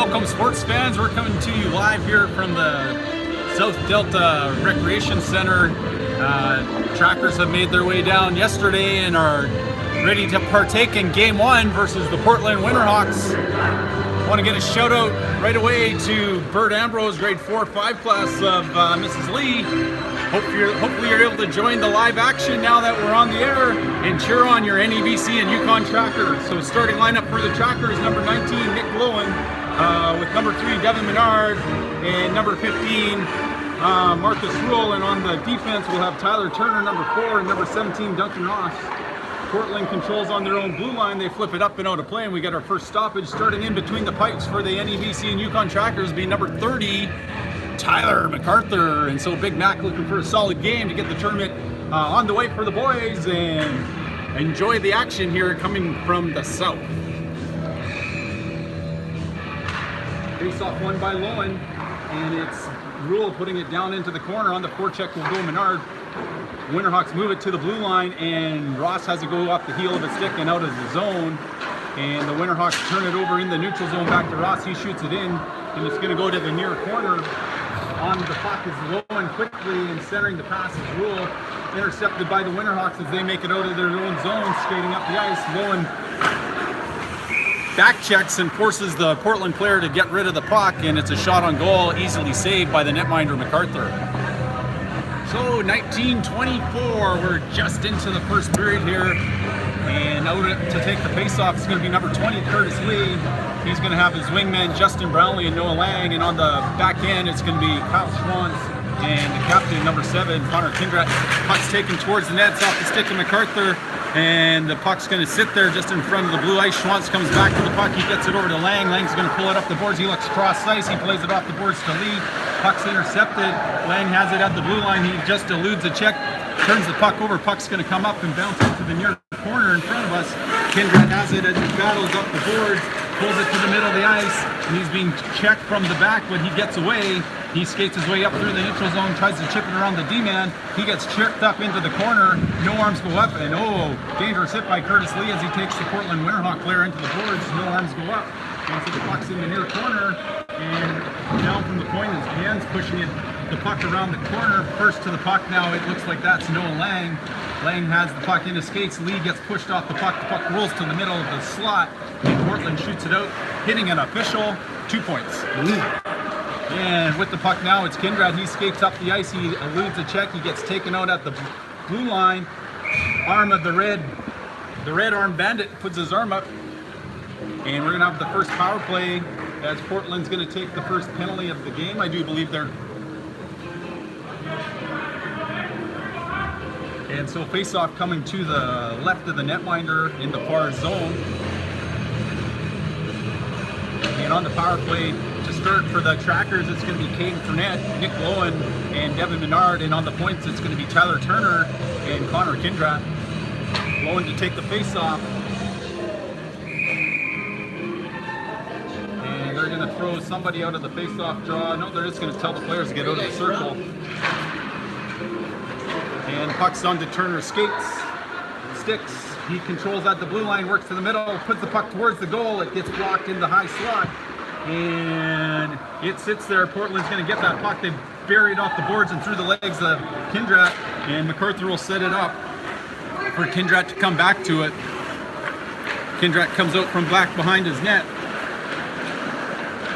Welcome, sports fans. We're coming to you live here from the South Delta Recreation Center. Trackers have made their way down yesterday and are ready to partake in Game 1 versus the Portland Winterhawks. I want to get a shout out right away to Bert Ambrose, grade 4-5 class of Mrs. Lee. Hopefully you're able to join the live action now that we're on the air and cheer on your NEBC and Yukon Trackers. So starting lineup for the Trackers, number 19, Nick Lowen, with number 3, Devin Menard, and number 15, Marcus Rule. And on the defense, we'll have Tyler Turner, number 4, and number 17, Duncan Ross. Portland controls on their own blue line. They flip it up and out of play, and we get our first stoppage starting in between the pipes for the NEBC and Yukon Trackers, being number 30, Tyler MacArthur. And so Big Mac looking for a solid game to get the tournament on the way for the boys and enjoy the action here coming from the south. Face off won by Lowen, and it's Rule putting it down into the corner. On the forecheck will go Menard. Winterhawks move it to the blue line, and Ross has to go off the heel of a stick and out of the zone. And the Winterhawks turn it over in the neutral zone back to Ross. He shoots it in, and it's going to go to the near corner. On the puck is Lowen quickly, and centering the pass is Rule. Intercepted by the Winterhawks as they make it out of their own zone, skating up the ice. Lowen back checks and forces the Portland player to get rid of the puck, and it's a shot on goal, easily saved by the netminder MacArthur. So 19-24, we're just into the first period here, and out to take the face-off is going to be number 20, Curtis Lee. He's going to have his wingmen Justin Brownlee and Noah Lang, and on the back end it's going to be Kyle Schwantz and the captain, number 7, Connor Kindrat. Puck's taken towards the nets off the stick of MacArthur, and the puck's going to sit there just in front of the blue ice. Schwantz comes back to the puck, he gets it over to Lang. Lang's going to pull it up the boards, he looks cross ice, he plays it off the boards to Lee. Puck's intercepted, Lang has it at the blue line, he just eludes a check, turns the puck over, puck's going to come up and bounce into the near corner in front of us. Kindrat has it and battles up the boards, pulls it to the middle of the ice, and he's being checked from the back, but he gets away. He skates his way up through the neutral zone, tries to chip it around the D-man. He gets chipped up into the corner, no arms go up, and dangerous hit by Curtis Lee as he takes the Portland Winterhawk player into the boards. No arms go up. And so the puck's in the near corner, and down from the point is Jens pushing the puck around the corner. First to the puck now, it looks like that's Noah Lang. Lang has the puck in his skates. Lee gets pushed off the puck rolls to the middle of the slot, and Portland shoots it out, hitting an official 2 points. And with the puck now, it's Kindrat. He skates up the ice, he eludes a check, he gets taken out at the blue line. Arm of the red arm bandit puts his arm up, and we're gonna have the first power play as Portland's gonna take the first penalty of the game. I do believe they're... And so face-off coming to the left of the netminder in the far zone. And on the power play to start for the Trackers, it's going to be Caden Fournette, Nick Lowen, and Devin Menard. And on the points, it's going to be Tyler Turner and Connor Kindrat. Lowen to take the face-off. And they're going to throw somebody out of the face-off draw. No, they're just going to tell the players to get out of the circle. And puck's on to Turner, sticks. He controls at the blue line, works to the middle, puts the puck towards the goal. It gets blocked in the high slot, and it sits there. Portland's going to get that puck. They bury it off the boards and through the legs of Kindrat, and MacArthur will set it up for Kindrat to come back to it. Kindrat comes out from back behind his net.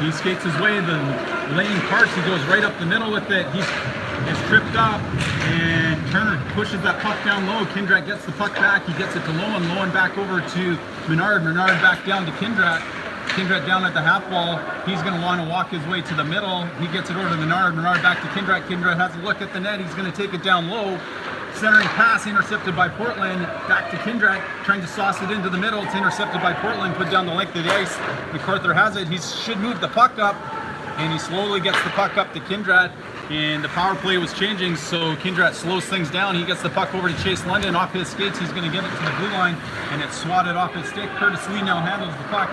He skates his way, the lane parts, he goes right up the middle with it. He's tripped up, and Turner pushes that puck down low. Kindrat gets the puck back, he gets it to Lowen. Lowen back over to Menard. Menard back down to Kindrat. Kindrat down at the half wall. He's going to want to walk his way to the middle. He gets it over to Menard. Menard back to Kindrat. Kindrat has a look at the net. He's going to take it down low. Centering pass intercepted by Portland. Back to Kindrat, trying to sauce it into the middle. It's intercepted by Portland, put down the length of the ice. MacArthur has it. He should move the puck up, and he slowly gets the puck up to Kindrat. And the power play was changing, so Kindrat slows things down. He gets the puck over to Chase London off his skates. He's going to give it to the blue line, and it's swatted off his stick. Curtis Lee now handles the puck,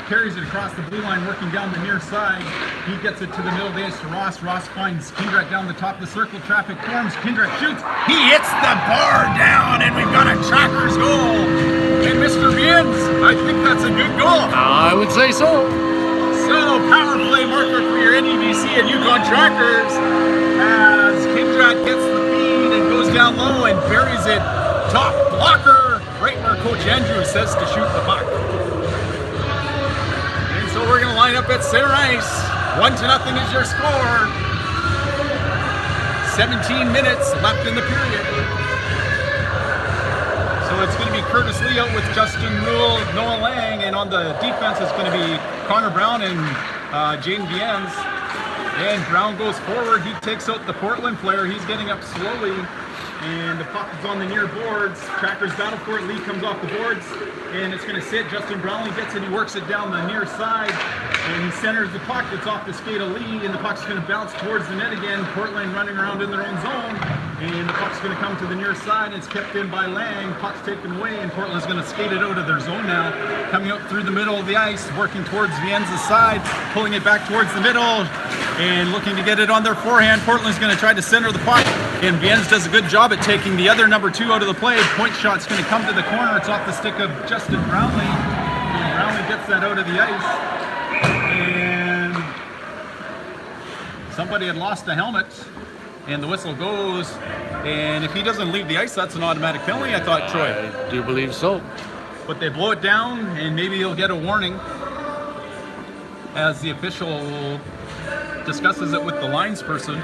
carries it across the blue line, working down the near side. He gets it to the middle of the ice to Ross. Ross finds Kindrat down the top of the circle. Traffic forms. Kindrat shoots. He hits the bar down, and we've got a Trackers goal. And Mr. Viens, I think that's a good goal. I would say so. So Power play marker for your NEBC and Yukon Trackers as Kindrat gets the feed and goes down low and buries it. Top blocker, right where Coach Andrew says to shoot the puck. And so we're going to line up at center ice. 1-0 is your score. 17 minutes left in the period. So it's going to be Curtis Lee out with Justin Rule, Noah Lang, and on the defense it's going to be Connor Brown and Jaden Viennes. And Brown goes forward. He takes out the Portland player. He's getting up slowly. And the puck is on the near boards. Trackers battle for it. Lee comes off the boards. And it's going to sit. Justin Brownlee gets it. He works it down the near side. And he centers the puck. It's off the skate of Lee. And the puck's going to bounce towards the net again. Portland running around in their own zone. And the puck's going to come to the near side. It's kept in by Lang. Puck's taken away. And Portland's going to skate it out of their zone now. Coming out through the middle of the ice. Working towards Viennes' side. Pulling it back towards the middle. And looking to get it on their forehand. Portland's going to try to center the puck. And Viennes does a good job at taking the other number 2 out of the play. Point shot's going to come to the corner. It's off the stick of Justin Brownlee. And Brownlee gets that out of the ice. And somebody had lost the helmet. And the whistle goes. And if he doesn't leave the ice, that's an automatic penalty, I thought, Troy. I do believe so. But they blow it down, and maybe he'll get a warning as the official discusses it with the linesperson.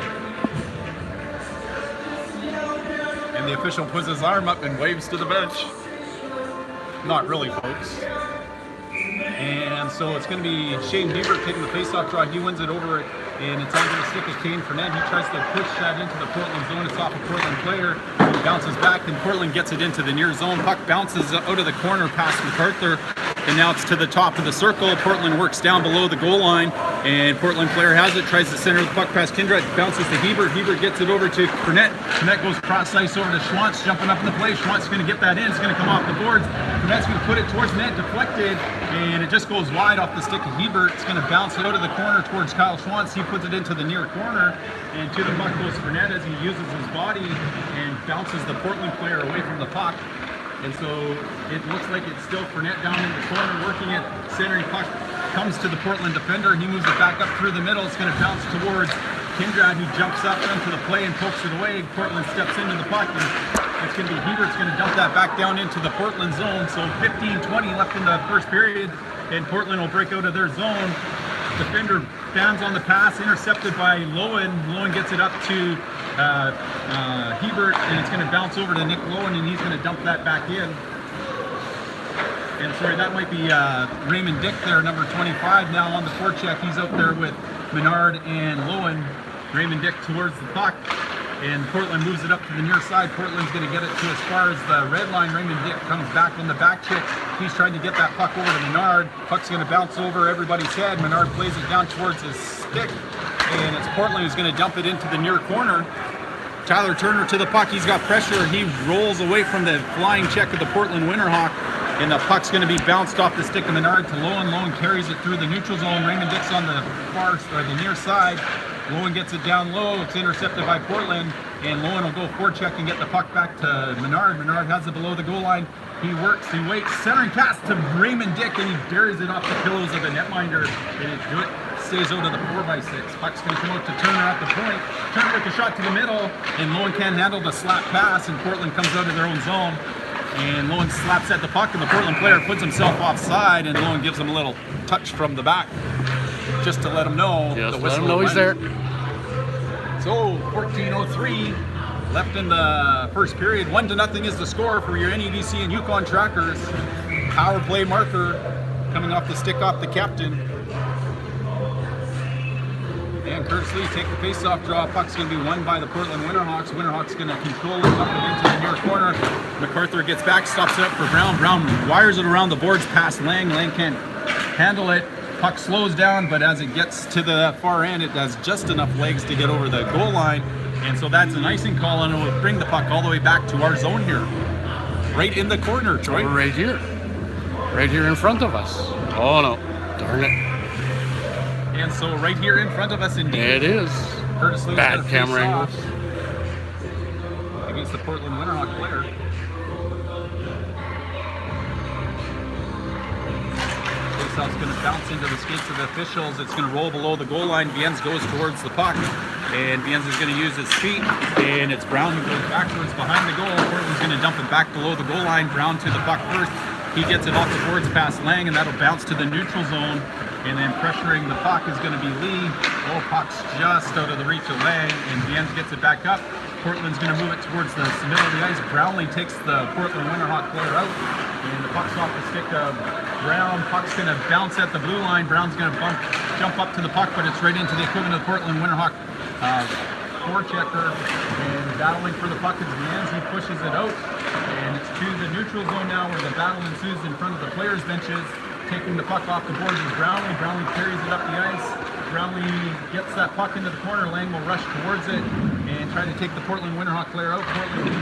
And the official puts his arm up and waves to the bench. Not really, folks. And so it's going to be Shane Hebert taking the faceoff draw. He wins it over it, and it's onto the stick of Kane Fournette. He tries to push that into the Portland zone. It's off a Portland player. He bounces back, and Portland gets it into the near zone. Puck bounces out of the corner past MacArthur, and now it's to the top of the circle. Portland works down below the goal line, and Portland player has it, tries to center the puck past Kindred, bounces to Hebert. Hebert gets it over to Fournette. Fournette goes cross ice over to Schwantz, jumping up in the play. Schwantz going to get that in. It's going to come off the boards. Fournette's going to put it towards net, deflected, and it just goes wide off the stick of Hebert. It's going to bounce out of the corner towards Kyle Schwantz. He puts it into the near corner, and to the puck goes Fournette as he uses his body and bounces the Portland player away from the puck. And so it looks like it's still Fournette down in the corner, working it, centering puck, comes to the Portland defender. He moves it back up through the middle. It's going to bounce towards Kindred, who jumps up into the play and pokes it away. Portland steps into the puck, and it's going to be Hebert's going to dump that back down into the Portland zone. So 15-20 left in the first period, and Portland will break out of their zone. Defender bans on the pass, intercepted by Lowen. Lowen gets it up to Hebert, and it's going to bounce over to Nick Lowen, and he's going to dump that back in. And sorry, that might be Raymond Dick there, number 25 now on the forecheck. He's out there with Menard and Lowen. Raymond Dick towards the puck, and Portland moves it up to the near side. Portland's going to get it to as far as the red line. Raymond Dick comes back on the back check. He's trying to get that puck over to Menard. Puck's going to bounce over everybody's head. Menard plays it down towards his stick, and it's Portland who's going to dump it into the near corner. Tyler Turner to the puck. He's got pressure. He rolls away from the flying check of the Portland Winterhawk, and the puck's going to be bounced off the stick of Menard to Lowen. Lowen carries it through the neutral zone. Raymond Dick's on the far or the near side. Lowen gets it down low. It's intercepted by Portland, and Lowen will go forecheck and get the puck back to Menard. Menard has it below the goal line. He works, he waits, centering pass to Raymond Dick, and he buries it off the pillows of the netminder, and it stays out of the 4x6. Puck's going to come out to Turner at the point. Turner with the shot to the middle, and Lowen can't handle the slap pass, and Portland comes out of their own zone. And Lowen slaps at the puck, and the Portland player puts himself offside, and Lowen gives him a little touch from the back, just to let him know the whistle. Let him know he's there. So 14:03 left in the first period. 1-0 is the score for your NEBC and Yukon Trackers. Power play marker coming off the stick off the captain. And Curtis Lee take the face-off draw. Puck's going to be won by the Portland Winterhawks. Winterhawks going to control it up and into the near corner. MacArthur gets back, stops it up for Brown. Brown wires it around the boards past Lang. Lang can't handle it. Puck slows down, but as it gets to the far end, it has just enough legs to get over the goal line. And so that's an icing call, and it will bring the puck all the way back to our zone here. Right in the corner, Troy. Right here. Right here in front of us. Oh, no. Darn it. And so right here in front of us, indeed. It is. Curtis Lee bad camera angles against the Portland Winterhawk player. face-off. It's going to bounce into the skates of the officials. It's going to roll below the goal line. Viennes goes towards the puck, and Viennes is going to use his feet, and it's Brown who goes backwards behind the goal. Portland's going to dump it back below the goal line. Brown to the puck first. He gets it off the boards past Lang, and that'll bounce to the neutral zone. And then pressuring the puck is going to be Lee. Oh, puck's just out of the reach of Lang, and Viennes gets it back up. Portland's going to move it towards the middle of the ice. Brownlee takes the Portland Winterhawk player out, and the puck's off the stick of Brown. Puck's going to bounce at the blue line. Brown's going to jump up to the puck, but it's right into the equivalent of the Portland Winterhawk forechecker. And battling for the puck is Viennes. He pushes it out, and it's to the neutral zone now, where the battle ensues in front of the players' benches. Taking the puck off the boards is Brownlee. Brownlee carries it up the ice. Brownlee gets that puck into the corner. Lang will rush towards it and try to take the Portland Winterhawk player out. Portland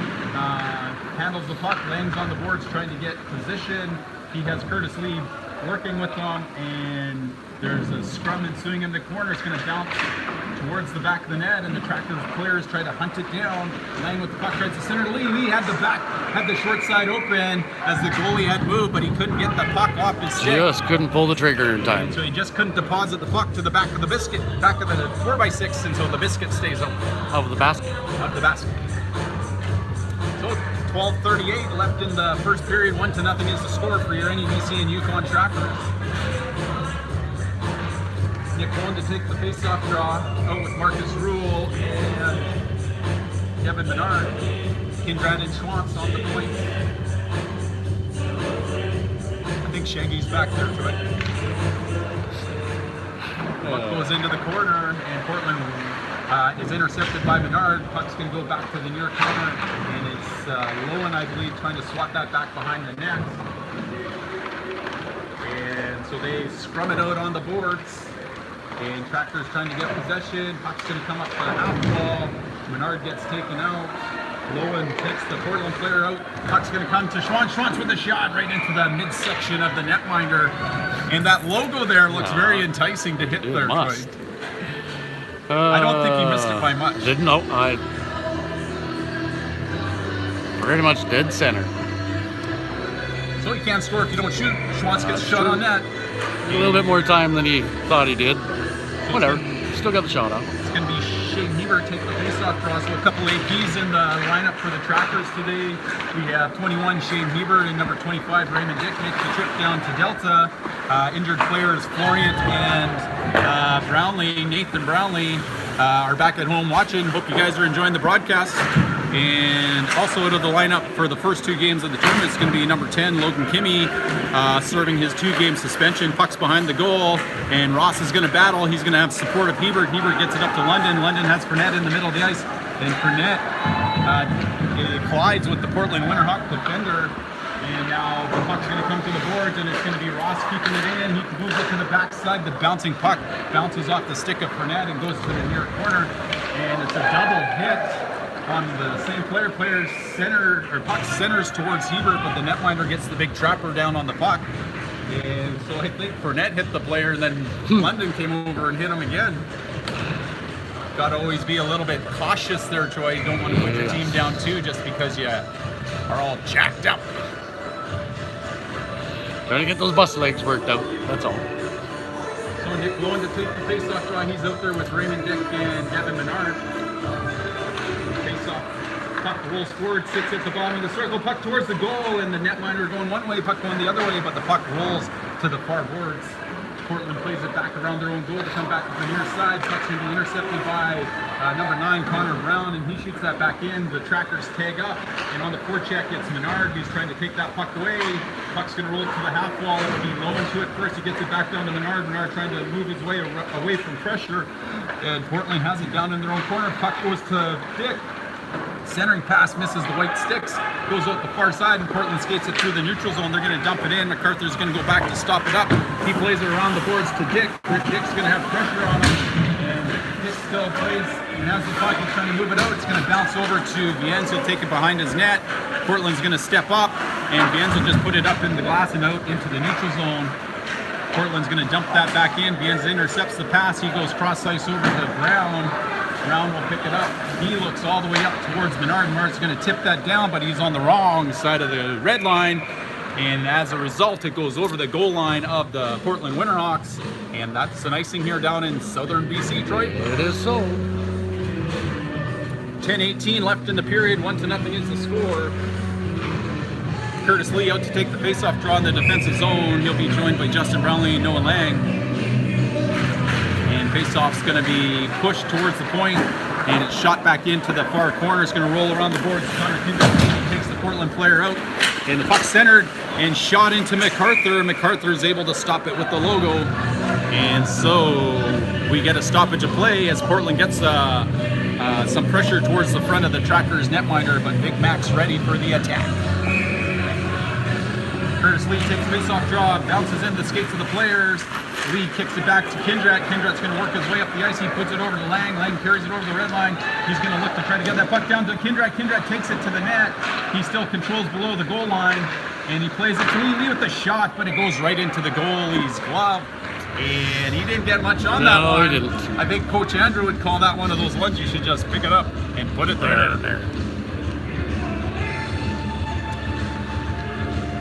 handles the puck. Lang's on the boards trying to get position. He has Curtis Lee working with them, and there's a scrum ensuing in the corner. It's going to bounce towards the back of the net, and the Tractors players try to hunt it down. Lang with the puck tries to center. Lee had the short side open as the goalie had moved, but he couldn't get the puck off his stick. Just couldn't pull the trigger in time. And so he just couldn't deposit the puck to the back of the biscuit, back of the 4x6, and so the biscuit stays open. Of the basket. Of the basket. So 12:38 left in the first period. 1-0 is the score for your NEBC and Yukon Trackers. Nick Cohen to take the face-off draw out with Marcus Rule and Kevin Menard. Kindrad and Schwantz on the point. I think Shaggy's back there to it. Puck goes into the corner, and Portland is intercepted by Menard. Puck's going to go back to the near corner, and it's Lowen, I believe, trying to swat that back behind the net. And so they scrum it out on the boards. And Tractors trying to get possession. Puck's going to come up to the half wall. Menard gets taken out. Lowen takes the Portland player out. Puck's going to come to Schwantz. Schwantz with a shot right into the midsection of the netminder. And that logo there looks very enticing to hit there. I don't think he missed it by much. Didn't know. I pretty much dead center. So he can't score if you don't shoot. Schwantz gets shot on net. A little bit more time than he thought he did. Whatever. Still got the shot off. It's going to be Shane Hebert taking the faceoff draw. So a couple APs in the lineup for the Trackers today. We have 21 Shane Hebert and number 25 Raymond Dick makes the trip down to Delta. Injured players Florian and Brownlee, Nathan Brownlee, are back at home watching. Hope you guys are enjoying the broadcast. And also out of the lineup for the first two games of the tournament, it's going to be number 10, Logan Kimmy, serving his 2-game suspension. Puck's behind the goal, and Ross is going to battle. He's going to have support of Hebert. Hebert gets it up to London. London has Fournette in the middle of the ice, and Fournette collides with the Portland Winterhawk defender. And now the puck's going to come to the boards, and it's going to be Ross keeping it in. He moves it to the backside. The bouncing puck bounces off the stick of Fournette and goes to the near corner. And it's a double hit on the same player. Puck centers towards Hebert, but the netminder gets the big trapper down on the puck. And so I think Fournette hit the player, and then London came over and hit him again. Got to always be a little bit cautious there, Troy. You don't want to put your team down too just because you are all jacked up. Trying to get those bus legs worked out, that's all. So Nick going to take the face-off draw. He's out there with Raymond Dick and Devin Menard. Face-off. Puck rolls forward, sits at the bottom of the circle. Puck towards the goal, and the netminder going one way, puck going the other way, but the puck rolls to the far boards. Portland plays it back around their own goal to come back to the near side. Puck's going to be intercepted by number 9, Connor Brown, and he shoots that back in. The Trackers tag up, and on the forecheck, it's Menard. He's trying to take that puck away. Puck's going to roll it to the half wall. It'll be Lowen to it first. He gets it back down to Menard. Menard trying to move his way away from pressure, and Portland has it down in their own corner. Puck goes to Dick. Centering pass misses the white sticks, goes out the far side, and Portland skates it through the neutral zone. They're going to dump it in. MacArthur's going to go back to stop it up. He plays it around the boards to Dick. Dick's going to have pressure on him, and Dick still plays and has the puck. He's trying to move it out. It's going to bounce over to Viennes. He'll take it behind his net. Portland's going to step up, and Viennes will just put it up in the glass and out into the neutral zone. Portland's going to dump that back in. Viennes intercepts the pass. He goes cross ice over to Brown. Brown will pick it up. He looks all the way up towards Menard. Menard's going to tip that down, but he's on the wrong side of the red line. And as a result, it goes over the goal line of the Portland Winterhawks. And that's an icing here down in southern BC, Troy. It is so. 10:18 left in the period, 1-0 is the score. Curtis Lee out to take the faceoff draw in the defensive zone. He'll be joined by Justin Brownlee and Noah Lang. And faceoff's going to be pushed towards the point, and it's shot back into the far corner. It's going to roll around the boards. Connor Kindred takes the Portland player out, and the puck centered and shot into MacArthur. MacArthur is able to stop it with the logo, and so we get a stoppage of play as Portland gets some pressure towards the front of the Trackers netminder, but Big Mac's ready for the attack. Curtis Lee takes face-off draw, bounces in the skates of the players. Lee kicks it back to Kindrat. Kindrat's going to work his way up the ice. He puts it over to Lang. Lang carries it over the red line. He's going to look to try to get that puck down to Kindrat. Kindrat takes it to the net. He still controls below the goal line, and he plays it to Lee with the shot, but it goes right into the goalie's glove. And he didn't get much on that one. No, he didn't. I think Coach Andrew would call that one of those ones you should just pick it up and put it there.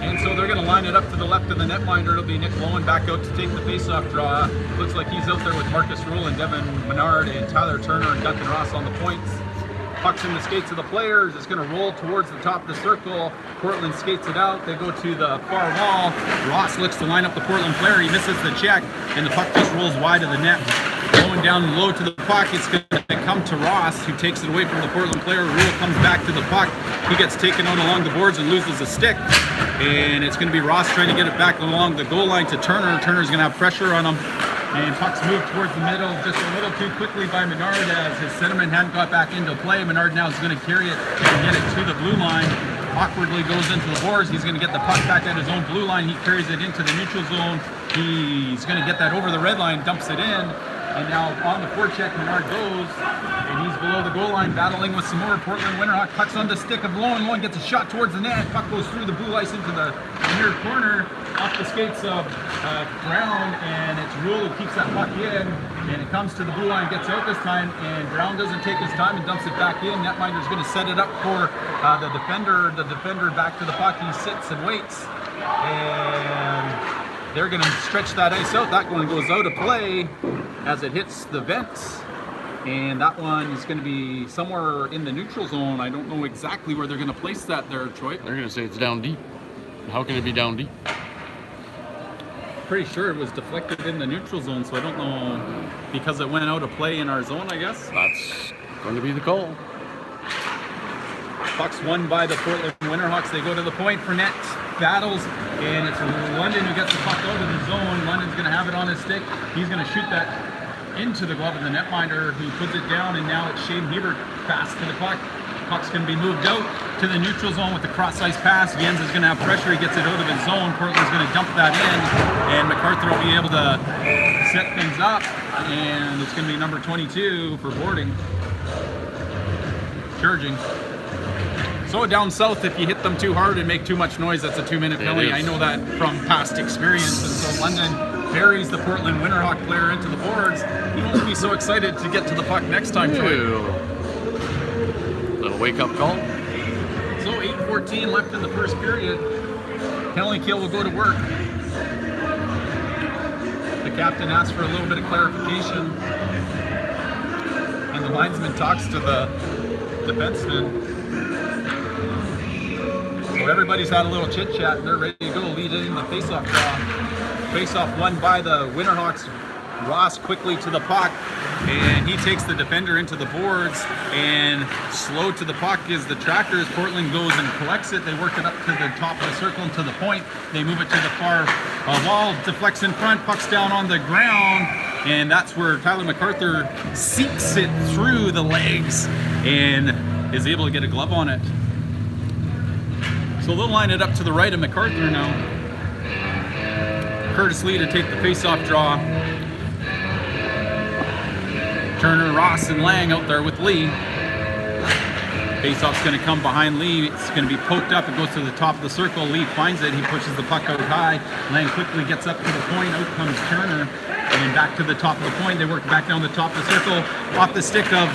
And so they're going to line it up to the left of the netminder. It'll be Nick Lowen back out to take the faceoff draw. Looks like he's out there with Marcus Rule and Devin Menard and Tyler Turner and Duncan Ross on the points. Puck's in the skates of the players. It's going to roll towards the top of the circle. Portland skates it out. They go to the far wall. Ross looks to line up the Portland player. He misses the check, and the puck just rolls wide of the net. Going down low to the puck, it's going to come to Ross, who takes it away from the Portland player. Rule comes back to the puck. He gets taken out along the boards and loses a stick. And it's going to be Ross trying to get it back along the goal line to Turner. Turner's going to have pressure on him. And puck's moved towards the middle just a little too quickly by Menard as his centerman hadn't got back into play. Menard now is going to carry it and get it to the blue line. Awkwardly goes into the boards. He's going to get the puck back at his own blue line. He carries it into the neutral zone. He's going to get that over the red line, dumps it in. And now on the forecheck, Menard goes, and he's below the goal line, battling with some more Portland Winterhawk. Puck's on the stick of Lowen. Lowen gets a shot towards the net. Puck goes through the blue ice into the near corner, off the skates of Brown, and it's Rule who keeps that puck in, and it comes to the blue line, gets out this time, and Brown doesn't take his time and dumps it back in. Netminder's going to set it up for the defender. The defender back to the puck. He sits and waits, and they're going to stretch that ice out. That one goes out of play as it hits the vents, and that one is going to be somewhere in the neutral zone. I don't know exactly where they're going to place that there, Troy. They're going to say it's down deep. How can it be down deep? Pretty sure it was deflected in the neutral zone, so I don't know, because it went out of play in our zone, I guess. That's going to be the call. Puck's won by the Portland Winterhawks. They go to the point for net battles, and it's London who gets the puck out of the zone. London's going to have it on his stick. He's going to shoot that into the glove of the netminder, who puts it down, and now it's Shane Hebert fast to the puck. Puck's going to be moved out to the neutral zone with the cross-ice pass. Jens is going to have pressure. He gets it out of his zone. Portland's going to dump that in, and MacArthur will be able to set things up, and it's going to be number 22 for boarding. Charging. So down south, if you hit them too hard and make too much noise, that's a 2-minute penalty. I know that from past experience. And so London buries the Portland Winterhawk player into the boards. He won't be so excited to get to the puck next time, Troy. Little wake-up call. So 8:14 left in the first period. Penalty kill will go to work. The captain asks for a little bit of clarification, and the linesman talks to the defenseman. So everybody's had a little chit-chat, and they're ready to go, lead in the face-off draw. Face-off won by the Winterhawks. Ross quickly to the puck, and he takes the defender into the boards, and slow to the puck is the Trackers. Portland goes and collects it. They work it up to the top of the circle and to the point. They move it to the far wall, deflects in front, puck's down on the ground, and that's where Tyler MacArthur seeks it through the legs and is able to get a glove on it. So they'll line it up to the right of MacArthur now. Curtis Lee to take the face-off draw. Turner, Ross, and Lang out there with Lee. Faceoff's going to come behind Lee. It's going to be poked up. It goes to the top of the circle. Lee finds it. He pushes the puck out high. Lang quickly gets up to the point. Out comes Turner. And back to the top of the point. They work back down the top of the circle. Off the stick of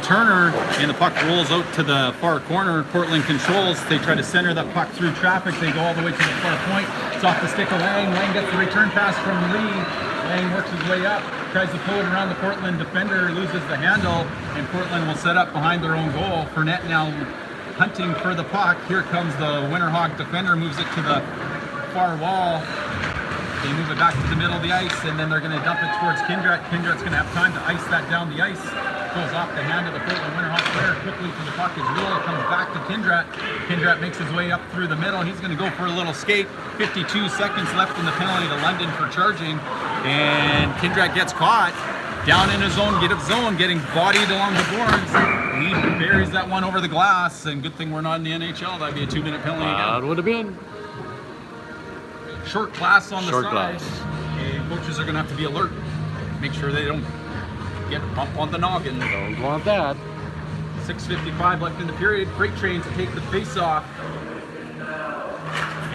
Turner. And the puck rolls out to the far corner. Portland controls. They try to center that puck through traffic. They go all the way to the far point. It's off the stick of Lang. Lang gets the return pass from Lee. Lang works his way up. Tries to pull it around the Portland defender, loses the handle, and Portland will set up behind their own goal. Fournette now hunting for the puck. Here comes the Winterhawk defender, moves it to the far wall. They move it back to the middle of the ice, and then they're going to dump it towards Kindrat. Kindrat's going to have time to ice that down the ice. Goes off the hand of the Portland Winterhawk player quickly to the puck. His roll comes back to Kindrat. Kindrat makes his way up through the middle. He's going to go for a little skate. 52 seconds left in the penalty to London for charging. And Kindrat gets caught down in his own zone, getting bodied along the boards. He buries that one over the glass, and good thing we're not in the NHL. That'd be a 2-minute penalty again. That would have been. Short glass on the Short side. glass. And coaches are going to have to be alert. Make sure they don't get a bump on the noggin. Don't want that. 6:55 left in the period. Freight train to take the face off.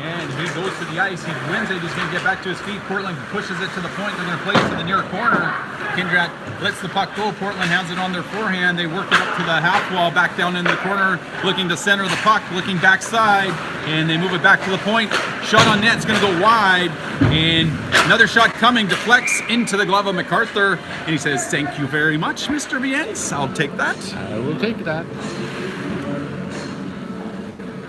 And he goes to the ice. He wins it. He's going to get back to his feet. Portland pushes it to the point. They're going to play it to the near corner. Kindrat lets the puck go. Portland has it on their forehand. They work it up to the half wall, back down in the corner, looking to center the puck, looking backside, and they move it back to the point. Shot on net. It's going to go wide, and another shot coming. Deflects into the glove of MacArthur, and he says, "Thank you very much, Mr. Biens. I'll take that." I will take that.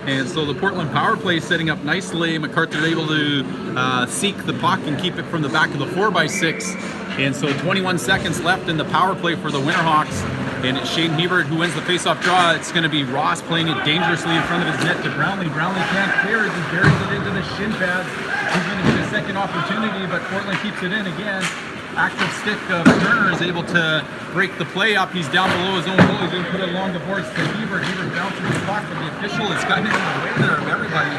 And so the Portland power play is setting up nicely. MacArthur able to seek the puck and keep it from the back of the 4x6. And so 21 seconds left in the power play for the Winterhawks. And it's Shane Hebert who wins the face-off draw. It's going to be Ross playing it dangerously in front of his net to Brownlee. Brownlee can't clear it. He buries it into the shin pads. He's going to get a second opportunity, but Portland keeps it in again. Active stick of Turner is able to break the play up. He's down below his own goal. He's going to put it along the boards to Hebert. Hebert bounces the puck, but the official is kind of in the way there of everybody.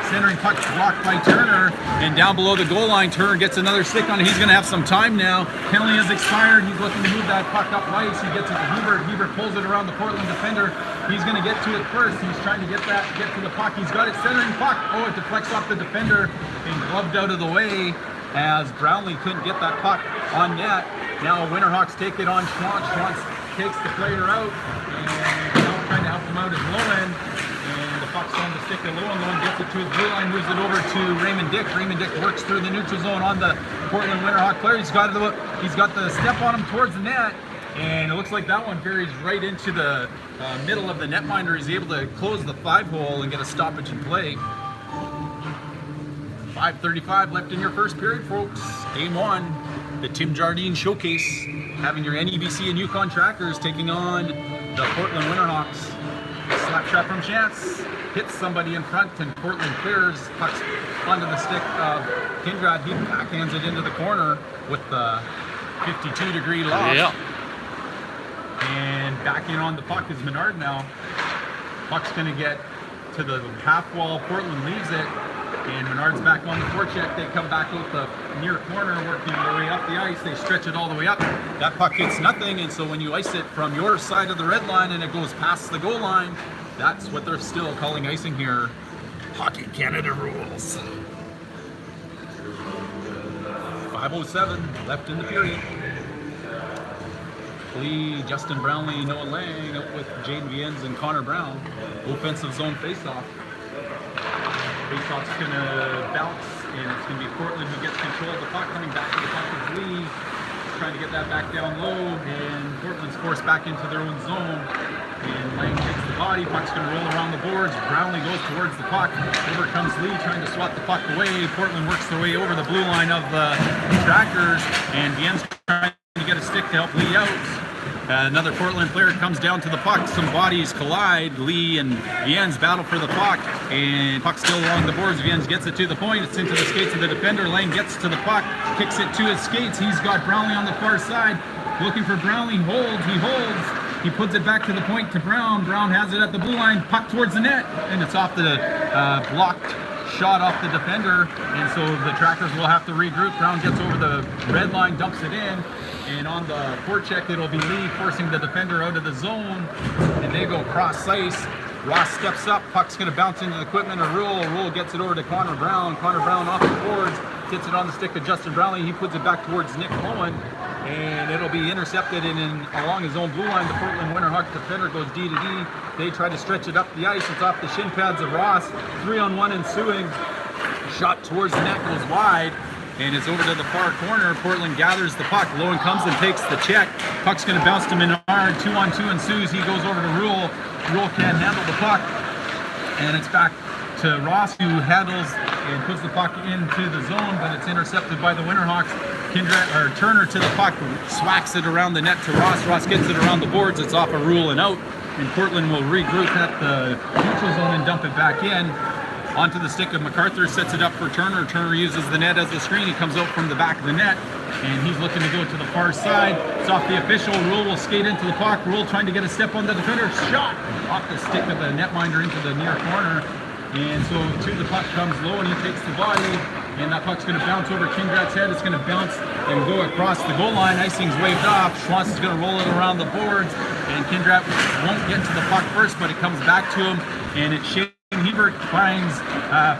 Centering puck blocked by Turner, and down below the goal line, Turner gets another stick on it. He's going to have some time now. Penalty has expired. He's looking to move that puck up ice. He gets it to Hebert. Hebert pulls it around the Portland defender. He's going to get to it first. He's trying to get to the puck. He's got it centering puck. Oh, it deflects off the defender and gloved out of the way, as Brownlee couldn't get that puck on net. Now Winterhawks take it on Schwantz. Schwantz takes the player out, and now trying to help him out is Lowen. And the puck's on the stick of Lowen. Lowen gets it to his blue line, moves it over to Raymond Dick. Raymond Dick works through the neutral zone on the Portland Winterhawk player. He's got the step on him towards the net, and it looks like that one buries right into the middle of the netminder. He's able to close the 5-hole and get a stoppage in play. 5:35 left in your first period, folks. Game 1, the Tim Jardine Showcase, having your NEBC and Yukon Trackers taking on the Portland Winterhawks. Slap shot from Chance, hits somebody in front, and Portland clears. Pucks onto the stick of Kindrat. He backhands it into the corner with the 52-degree loft. Yeah. And backing on the puck is Menard now. Puck's going to get to the half wall. Portland leaves it. And Menard's back on the forecheck. They come back out the near corner, working their way up the ice. They stretch it all the way up. That puck hits nothing, and so when you ice it from your side of the red line and it goes past the goal line, that's what they're still calling icing here. Hockey Canada rules. 5:07 left in the period. Lee, Justin Brownlee, Noah Lang out with Jaden Viens and Connor Brown. Offensive zone faceoff. Faceoff's going to bounce, and it's going to be Portland who gets control of the puck, coming back to the puck with Lee, trying to get that back down low, and Portland's forced back into their own zone. And Lang takes the body, puck's going to roll around the boards. Brownlee goes towards the puck. Over comes Lee, trying to swat the puck away. Portland works their way over the blue line of the Trackers, and Viens trying to get a stick to help Lee out. Another Portland player comes down to the puck. Some bodies collide. Lee and Viens battle for the puck, and puck still along the boards. Viens gets it to the point. It's into the skates of the defender. Lang gets to the puck, kicks it to his skates. He's got Brownlee on the far side, looking for Brownlee. Holds. He holds. He puts it back to the point to Brown. Brown has it at the blue line. Puck towards the net, and it's off the blocked shot off the defender, and so the Trackers will have to regroup. Brown gets over the red line, dumps it in. And on the forecheck, it'll be Lee forcing the defender out of the zone. And they go cross ice. Ross steps up. Puck's going to bounce into the equipment of Rule. Rule gets it over to Connor Brown. Connor Brown off the boards. Gets it on the stick of Justin Brownlee. He puts it back towards Nick Cohen. And it'll be intercepted and along his own blue line. The Portland Winterhawks defender goes D to D. They try to stretch it up the ice. It's off the shin pads of Ross. 3-on-1 ensuing. Shot towards the net goes wide. And it's over to the far corner. Portland gathers the puck. Lowen comes and takes the check. Puck's going to bounce to Menard. 2-on-2 ensues. He goes over to Rule. Rule can't handle the puck. And it's back to Ross, who handles and puts the puck into the zone, but it's intercepted by the Winterhawks. Turner to the puck, swacks it around the net to Ross. Ross gets it around the boards. It's off a Rule and out. And Portland will regroup at the neutral zone and dump it back in. Onto the stick of MacArthur, sets it up for Turner. Turner uses the net as a screen. He comes out from the back of the net, and he's looking to go to the far side. It's off the official. Rule will skate into the puck. Rule trying to get a step on the defender. Shot off the stick of the netminder into the near corner. And so to the puck comes Low, and he takes the body. And that puck's going to bounce over Kindrat's head. It's going to bounce and go across the goal line. Icing's waved off. Schwantz is going to roll it around the boards. And Kindrat won't get to the puck first, but it comes back to him. And it's Shane Hebert finds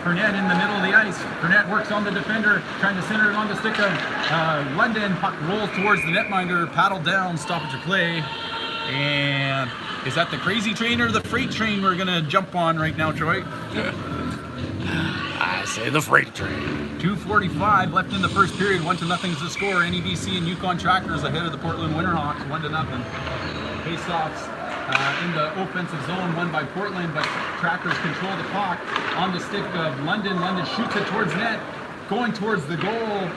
Fournette in the middle of the ice. Fournette works on the defender, trying to center it on the stick of London. Puck rolls towards the netminder, paddle down, stoppage of play. And is that the crazy train or the freight train we're going to jump on right now, Troy? I say the freight train. 2:45 left in the first period. 1-0 is the score. NEBC and Yukon Trackers ahead of the Portland Winterhawks. 1-0. Face-offs in the offensive zone, won by Portland, but Trackers control the puck on the stick of London. London shoots it towards net, going towards the goal.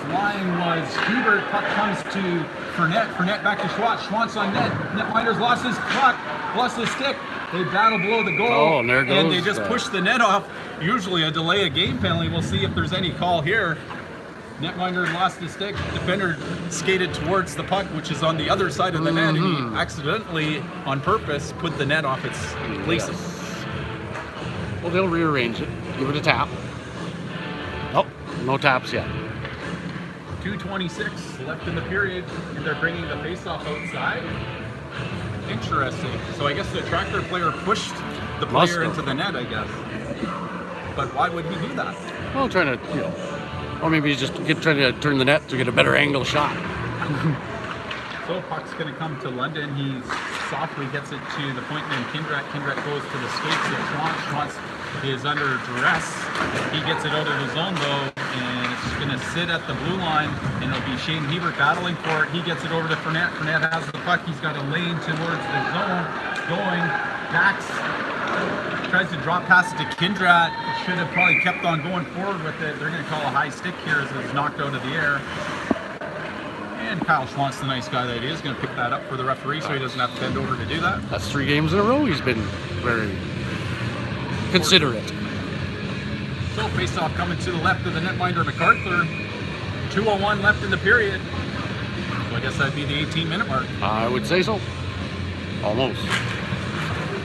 Flying was Hubert. Puck comes to Fournette. Fournette back to Schwantz. Schwantz on net. Netminder's lost his puck, lost his stick. They battle below the goal, oh, and there goes, and they just push the net off. Usually a delay of game penalty. We'll see if there's any call here. Netminder lost his stick. Defender skated towards the puck, which is on the other side of the net, and he accidentally, on purpose, put the net off its places. Yes. Well, they'll rearrange it. Give it a tap. Oh, no taps yet. 2:26 left in the period, and they're bringing the faceoff outside. Interesting. So I guess the Tracker player pushed the player into the net, I guess. But why would he do that? Well, trying to, or maybe he's just trying to turn the net to get a better angle shot. So puck's going to come to London. He softly gets it to the point named Kindrat. Kindrat goes to the skates of Schwantz. Schwantz is under duress. He gets it out of the zone though, and it's going to sit at the blue line, and it'll be Shane Hebert battling for it. He gets it over to Fournette. Fournette has the puck. He's got a lane towards the zone. Going. Dax tries to drop pass it to Kindrat. Should have probably kept on going forward with it. They're going to call a high stick here as it's knocked out of the air. And Kyle Schwantz, the nice guy that he is, going to pick that up for the referee so he doesn't have to bend over to do that. That's 3 games in a row he's been very considerate. So face-off coming to the left of the netminder MacArthur. 2:01 left in the period. So I guess that'd be the 18-minute mark. I would say so. Almost.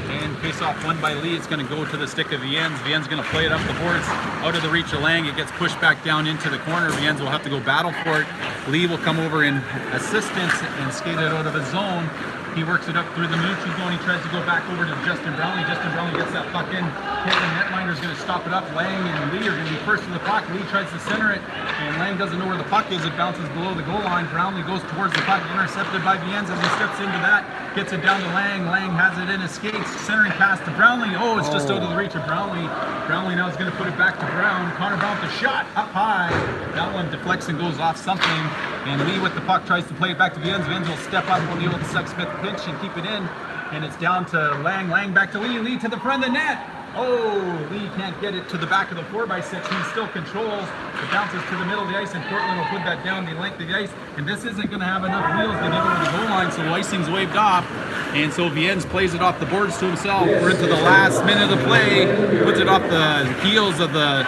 And face-off won by Lee. It's going to go to the stick of Viens. Viens going to play it up the boards, out of the reach of Lang. It gets pushed back down into the corner. Viens will have to go battle for it. Lee will come over in assistance and skate it out of his zone. He works it up through the neutral zone. He tries to go back over to Justin Brownlee. Justin Brownlee gets that puck in. The netminder's going to stop it up. Lang and Lee are going to be first to the puck. Lee tries to center it, and Lang doesn't know where the puck is. It bounces below the goal line. Brownlee goes towards the puck, intercepted by Viens as he steps into that. Gets it down to Lang. Lang has it in his skates. Centering pass to Brownlee. Oh, it's just out of the reach of Brownlee. Brownlee now is going to put it back to Brown. Connor Brown with the shot up high. That one deflects and goes off something. And Lee with the puck tries to play it back to Viens. Viens will step up, will deal with the Sexsmith pinch and keep it in. And it's down to Lang. Lang back to Lee. Lee to the front of the net. Oh, Lee can't get it to the back of the 4x6. He still controls. It bounces to the middle of the ice, and Portland will put that down the length of the ice. And this isn't going to have enough wheels to get over the goal line, so icing's waved off. And so Viens plays it off the boards to himself. We're into the last minute of play. Puts it off the heels of the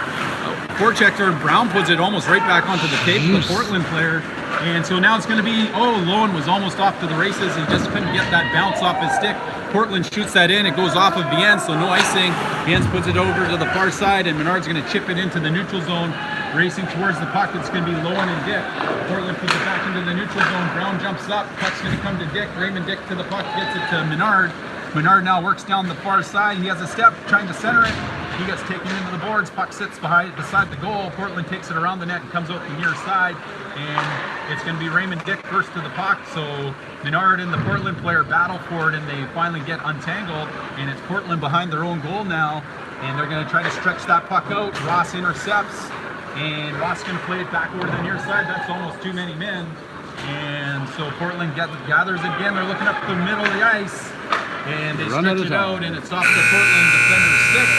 forechecker. Brown puts it almost right back onto the tape of the Portland player. And so now it's going to be, Lowen was almost off to the races. He just couldn't get that bounce off his stick. Portland shoots that in. It goes off of Viens, so no icing. Viens puts it over to the far side, and Menard's going to chip it into the neutral zone. racing towards the puck. It's going to be Lowen and Dick. Portland puts it back into the neutral zone. Brown jumps up. Puck's going to come to Dick. Raymond Dick to the puck, gets it to Menard. Menard now works down the far side. He has a step, trying to center it. He gets taken into the boards. Puck sits beside the goal. Portland takes it around the net and comes out the near side. And it's going to be Raymond Dick first to the puck. So Menard and the Portland player battle for it, and they finally get untangled. And it's Portland behind their own goal now. And they're going to try to stretch that puck out. Ross intercepts. And Ross is going to play it back over the near side. That's almost too many men. And so Portland gathers again. They're looking up the middle of the ice. And they stretch it out, and it's off the Portland defender's stick.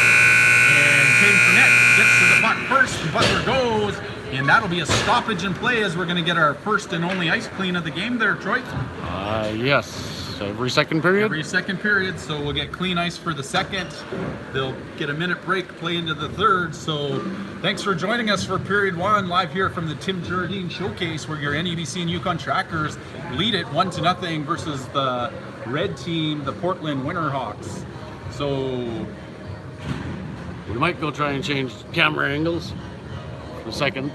And Kane Fournette gets to the puck first. And Butler goes. And that'll be a stoppage in play as we're going to get our first and only ice clean of the game there, Troy. Yes. Every second period? Every second period. So we'll get clean ice for the second. They'll get a minute break, play into the third. So thanks for joining us for period one, live here from the Tim Jardine Showcase, where your NEBC and Yukon Trackers lead it 1-0 versus the red team, the Portland Winterhawks. So we might go try and change camera angles for a second.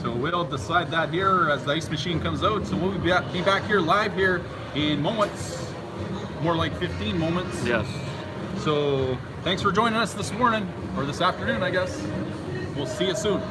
So we'll decide that here as the ice machine comes out. So we'll be back here live here in moments, more like 15 moments. Yes. So thanks for joining us this morning, or this afternoon, I guess. We'll see you soon.